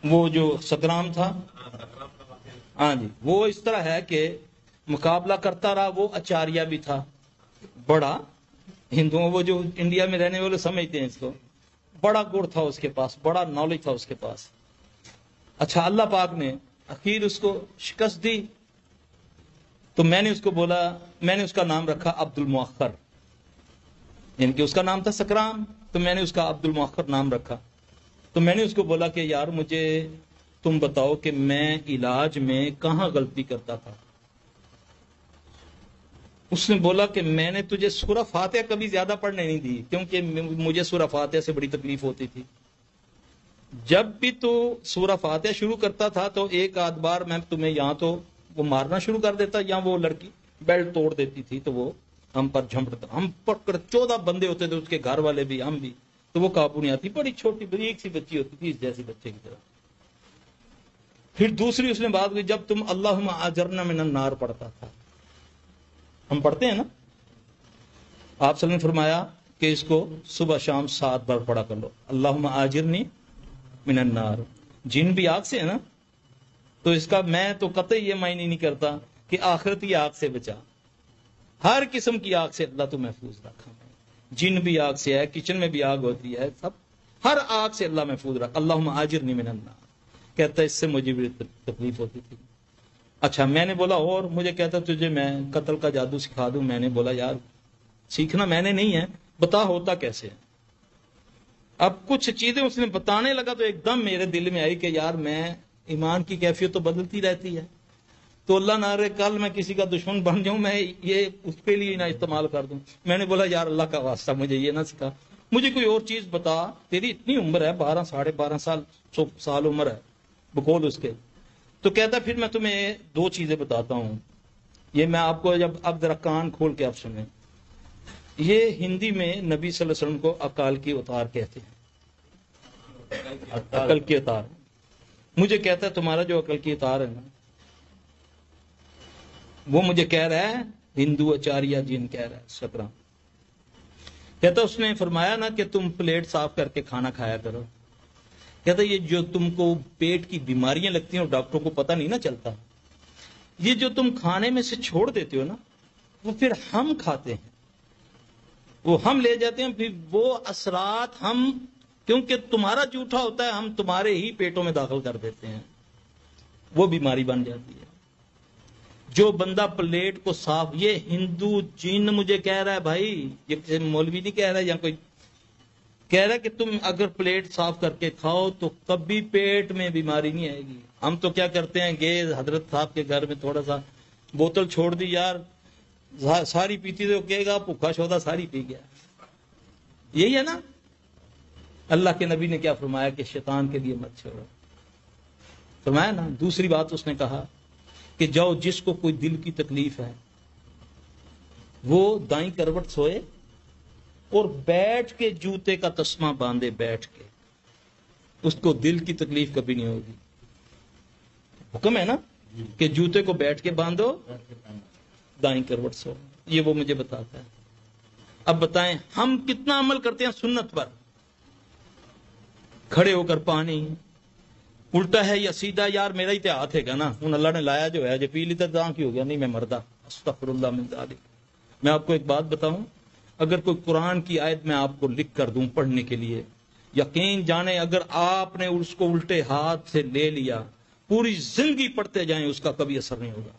وہ جو سکرام تھا، ہاں جی، وہ اس طرح ہے کہ مقابلہ کرتا رہا، وہ اچاریہ بھی تھا بڑا، ہندوؤں وہ جو انڈیا میں رہنے والے سمجھتے ہیں اس کو، بڑا گڑ تھا اس کے پاس، بڑا نالج تھا اس کے پاس۔ اچھا، اللہ پاک نے اخیر اس کو شکست دی، تو میں نے اس کو بولا، میں نے اس کا نام رکھا عبد المؤخر، یعنی کہ اس کا نام تھا سکرام، تو میں نے اس کا عبد المؤخر نام رکھا۔ تو میں نے اس کو بولا کہ یار مجھے تم بتاؤ کہ میں علاج میں کہاں غلطی کرتا تھا۔ اس نے بولا کہ میں نے تجھے سورہ فاتحہ کبھی زیادہ پڑھنے نہیں دی، کیونکہ مجھے سورہ فاتحہ سے بڑی تکلیف ہوتی تھی۔ جب بھی تو سورہ فاتحہ شروع کرتا تھا تو ایک آدھ بار میں تمہیں یہاں تو وہ مارنا شروع کر دیتا، یا وہ لڑکی بیلٹ توڑ دیتی تھی تو وہ ہم پر جھمپڑتا، ہم پر 14 بندے ہوتے تھے، اس کے گھر والے بھی، ہم بھی، تو وہ قابو نہیں آتی، بڑی چھوٹی بریک سی بچی ہوتی تھی، اس جیسی بچے کی طرح۔ پھر دوسری اس نے بات کی، جب تم اللہم اجرنا من النار پڑھتا تھا، ہم پڑھتے ہیں نا، آپ صلی اللہ علیہ وسلم نے فرمایا کہ اس کو صبح شام 7 بار پڑھا کر لو، اللہم اجرنی من النار، جن بھی آگ سے ہے نا، تو اس کا میں تو قطعی یہ معنی نہیں کرتا کہ آخرتی آگ سے بچا، ہر قسم کی آگ سے اللہ تو محفوظ رکھا، جن بھی آگ سے ہے، کچن میں بھی آگ ہوتی ہے، سب ہر آگ سے اللہ محفوظ رکھا، اللہم اجرنی من النار، کہتا ہے اس سے مجھے بھی تکلیف ہوتی تھی۔ اچھا، میں نے بولا اور مجھے کہتا تجھے میں قتل کا جادو سکھا دوں، میں نے بولا یار سیکھنا میں نے نہیں ہے، بتا ہوتا کیسے ہے۔ اب کچھ چیزیں اس نے بتانے لگا تو ایک دم میرے دل میں آئی کہ یار میں ایمان کی کیفیت تو بدلتی رہتی ہے، تو اللہ نہ رہے کل میں کسی کا دشمن بن جاؤں، میں یہ اس کے لیے نہ استعمال کر دوں۔ میں نے بولا یار اللہ کا واسطہ مجھے یہ نہ سکھا، مجھے کوئی اور چیز بتا، تیری اتنی عمر ہے، 12 ساڑھے 12 سال عمر ہے بقول اس کے۔ تو کہتا پھر میں تمہیں 2 چیزیں بتاتا ہوں، یہ میں آپ کو جب اب ذرا کان کھول کے آپ سنیں۔ یہ ہندی میں نبی صلی اللہ علیہ وسلم کو عقال کی اتار کہتے ہیں، عقل کی اتار۔ مجھے کہتا ہے تمہارا جو عقل کی اتار ہے نا، وہ مجھے کہہ رہا ہے ہندو اچاریہ جن کہہ رہا ہے سکرام، کہتا اس نے فرمایا نا کہ تم پلیٹ صاف کر کے کھانا کھایا کرو، کہتا یہ جو تم کو پیٹ کی بیماریاں لگتی ہیں اور ڈاکٹروں کو پتہ نہیں نا چلتا، یہ جو تم کھانے میں سے چھوڑ دیتے ہو نا، وہ پھر ہم کھاتے ہیں، وہ ہم لے جاتے ہیں، پھر وہ اثرات ہم، کیونکہ تمہارا جھوٹا ہوتا ہے، ہم تمہارے ہی پیٹوں میں داخل کر دیتے ہیں، وہ بیماری بن جاتی ہے۔ جو بندہ پلیٹ کو صاف، یہ ہندو جن مجھے کہہ رہا ہے بھائی، یہ کسی مولوی نہیں کہہ رہا ہے یا کوئی کہہ رہا ہے کہ تم اگر پلیٹ صاف کر کے کھاؤ تو کبھی پیٹ میں بیماری نہیں آئے گی۔ ہم تو کیا کرتے ہیں، گئے حضرت صاحب کے گھر میں تھوڑا سا بوتل چھوڑ دی، یار ساری پیتی تو کہے گا بھوکا شودا ساری پی گیا، یہی ہے نا۔ اللہ کے نبی نے کیا فرمایا کہ شیطان کے لیے مت چھوڑو، فرمایا نا۔ دوسری بات اس نے کہا کہ جاؤ جس کو کوئی دل کی تکلیف ہے وہ دائیں کروٹ سوئے اور بیٹھ کے جوتے کا تسمہ باندھے، بیٹھ کے، اس کو دل کی تکلیف کبھی نہیں ہوگی۔ حکم ہے نا کہ جوتے کو بیٹھ کے باندھو، دائیں کروٹ سو، یہ وہ مجھے بتاتا ہے۔ اب بتائیں ہم کتنا عمل کرتے ہیں سنت پر، کھڑے ہو کر پانی الٹا ہے یا سیدھا، یار میرا ہی ہاتھ ہے گا نا، ان اللہ نے لایا جو ہے، جو پی لیتا تو کی ہو گیا، نہیں میں مردہ، استغفر اللہ من ذالک۔ میں آپ کو ایک بات بتاؤں، اگر کوئی قرآن کی آیت میں آپ کو لکھ کر دوں پڑھنے کے لیے، یقین جانے اگر آپ نے اس کو الٹے ہاتھ سے لے لیا، پوری زندگی پڑھتے جائیں اس کا کبھی اثر نہیں ہوگا۔